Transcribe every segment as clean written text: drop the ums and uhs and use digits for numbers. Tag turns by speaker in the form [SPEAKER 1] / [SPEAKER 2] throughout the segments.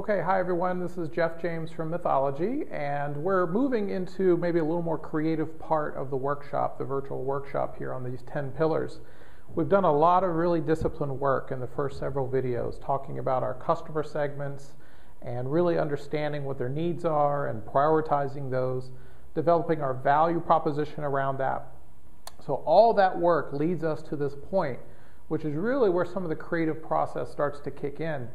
[SPEAKER 1] Okay, hi everyone, this is Jeff James from Mythology, and we're moving into maybe a little more creative part of the workshop, the virtual workshop here on these 10 pillars. We've done a lot of really disciplined work in the first several videos, talking about our customer segments and really understanding what their needs are and prioritizing those, developing our value proposition around that. So all that work leads us to this point, which is really where some of the creative process starts to kick in.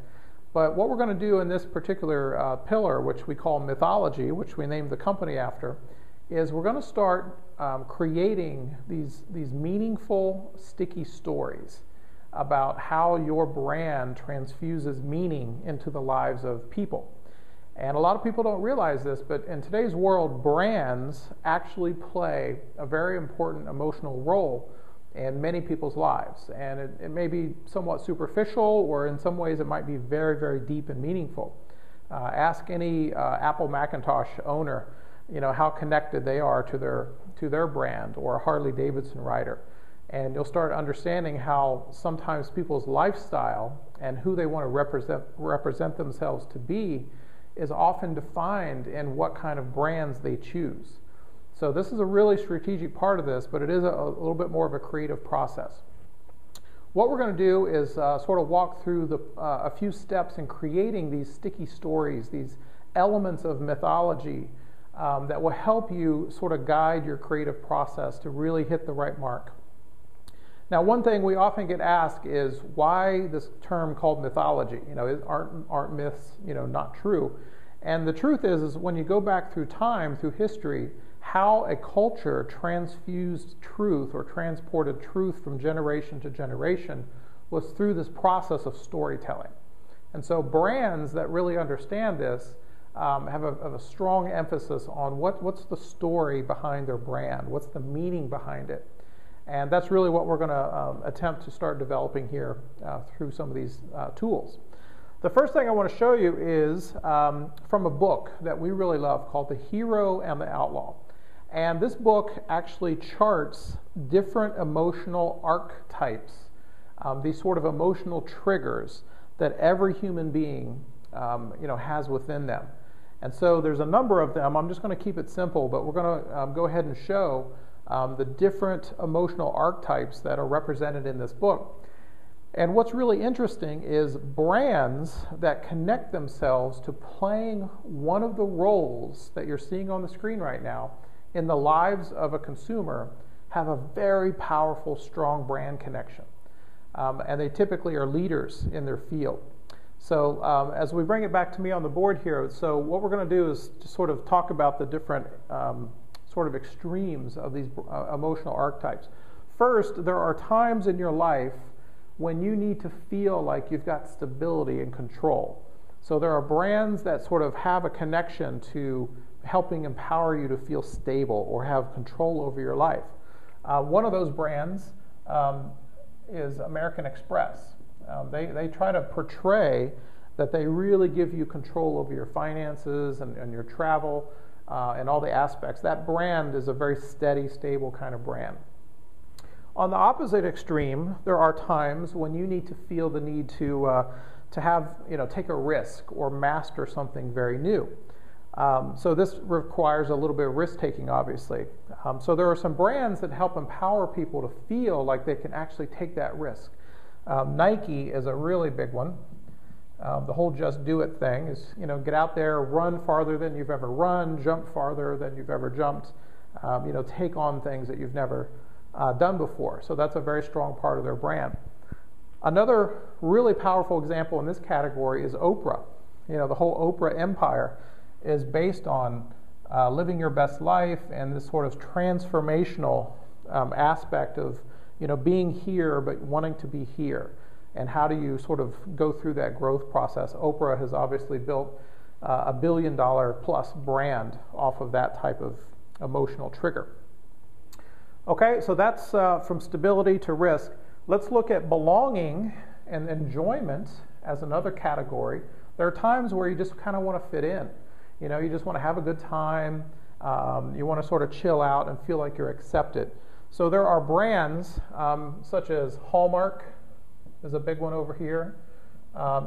[SPEAKER 1] But what we're going to do in this particular pillar, which we call Mythology, which we named the company after, is we're going to start creating these meaningful, sticky stories about how your brand transfuses meaning into the lives of people. And a lot of people don't realize this, but in today's world, brands actually play a very important emotional role in many people's lives. And it may be somewhat superficial, or in some ways it might be very, very deep and meaningful. Ask any Apple Macintosh owner, how connected they are to their brand, or a Harley Davidson rider. And you'll start understanding how sometimes people's lifestyle and who they want to represent themselves to be is often defined in what kind of brands they choose. So this is a really strategic part of this, but it is a little bit more of a creative process. What we're going to do is sort of walk through a few steps in creating these sticky stories, these elements of mythology that will help you sort of guide your creative process to really hit the right mark. Now, one thing we often get asked is why this term called mythology? Aren't myths, not true? And the truth is when you go back through time, through history, how a culture transfused truth or transported truth from generation to generation was through this process of storytelling. And so brands that really understand this have a strong emphasis on what's the story behind their brand, what's the meaning behind it. And that's really what we're going to attempt to start developing here through some of these tools. The first thing I want to show you is from a book that we really love called The Hero and the Outlaw. And this book actually charts different emotional archetypes, these sort of emotional triggers that every human being has within them. And so there's a number of them. I'm just going to keep it simple, but we're going to go ahead and show the different emotional archetypes that are represented in this book. And what's really interesting is brands that connect themselves to playing one of the roles that you're seeing on the screen right now in the lives of a consumer have a very powerful, strong brand connection. And they typically are leaders in their field. So as we bring it back to me on the board here, so what we're going to do is to sort of talk about the different sort of extremes of these emotional archetypes. First, there are times in your life when you need to feel like you've got stability and control. So there are brands that sort of have a connection to helping empower you to feel stable or have control over your life. One of those brands is American Express. They try to portray that they really give you control over your finances and your travel and all the aspects. That brand is a very steady, stable kind of brand. On the opposite extreme, there are times when you need to feel the need to have, take a risk or master something very new. So this requires a little bit of risk-taking, obviously. So there are some brands that help empower people to feel like they can actually take that risk. Nike is a really big one. The whole just do it thing is, get out there, run farther than you've ever run, jump farther than you've ever jumped, take on things that you've never done before. So that's a very strong part of their brand. Another really powerful example in this category is Oprah. The whole Oprah empire is based on living your best life and this sort of transformational aspect of being here but wanting to be here. And how do you sort of go through that growth process? Oprah has obviously built a $1 billion plus brand off of that type of emotional trigger. Okay, so that's from stability to risk. Let's look at belonging and enjoyment as another category. There are times where you just kind of want to fit in. You just want to have a good time. You want to sort of chill out and feel like you're accepted. So there are brands such as Hallmark is a big one over here.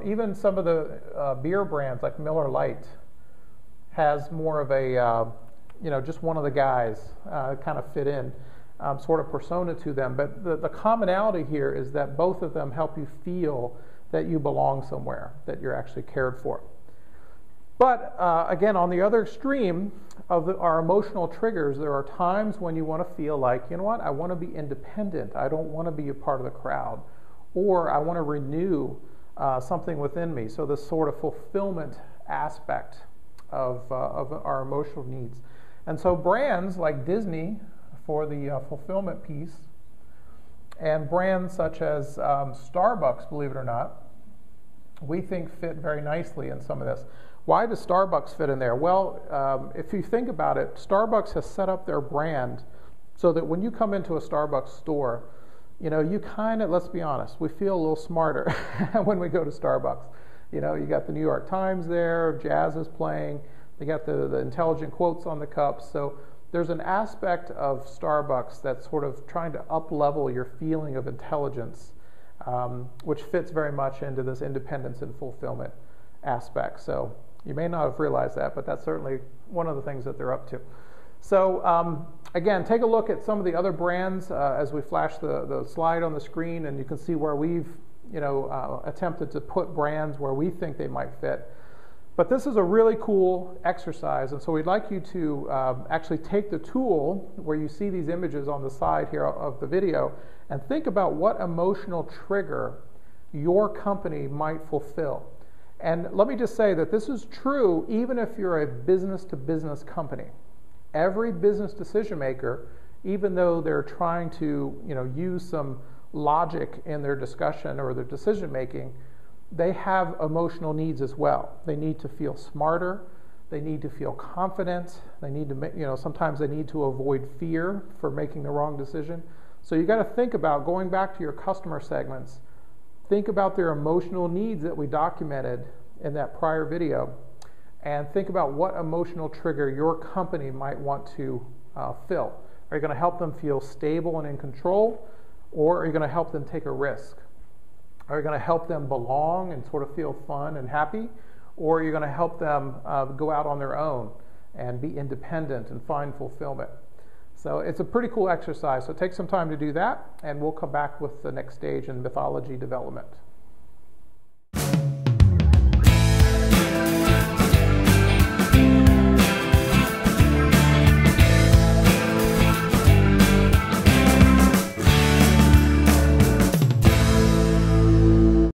[SPEAKER 1] Even some of the beer brands like Miller Lite has more of a, just one of the guys kind of fit in, sort of persona to them. But the commonality here is that both of them help you feel that you belong somewhere, that you're actually cared for. But again, on the other extreme of our emotional triggers, there are times when you want to feel like, you know what, I want to be independent. I don't want to be a part of the crowd. Or I want to renew something within me. So this sort of fulfillment aspect of our emotional needs. And so brands like Disney for the fulfillment piece, and brands such as Starbucks, believe it or not, we think fit very nicely in some of this. Why does Starbucks fit in there? Well, if you think about it, Starbucks has set up their brand so that when you come into a Starbucks store, you kind of, let's be honest, we feel a little smarter when we go to Starbucks. You got the New York Times there, jazz is playing, they got the intelligent quotes on the cups. So there's an aspect of Starbucks that's sort of trying to up-level your feeling of intelligence, which fits very much into this independence and fulfillment aspect. So you may not have realized that, but that's certainly one of the things that they're up to. So again, take a look at some of the other brands as we flash the slide on the screen, and you can see where we've attempted to put brands where we think they might fit. But this is a really cool exercise, and so we'd like you to actually take the tool where you see these images on the side here of the video and think about what emotional trigger your company might fulfill. And let me just say that this is true even if you're a business-to-business company. Every business decision maker, even though they're trying to use some logic in their discussion or their decision making, they have emotional needs as well. They need to feel smarter. They need to feel confident. They need to, sometimes they need to avoid fear for making the wrong decision. So you got to think about, going back to your customer segments, think about their emotional needs that we documented in that prior video, and think about what emotional trigger your company might want to fill. Are you going to help them feel stable and in control, or are you going to help them take a risk? Are you going to help them belong and sort of feel fun and happy, or are you going to help them go out on their own and be independent and find fulfillment? So it's a pretty cool exercise. So take some time to do that, and we'll come back with the next stage in mythology development.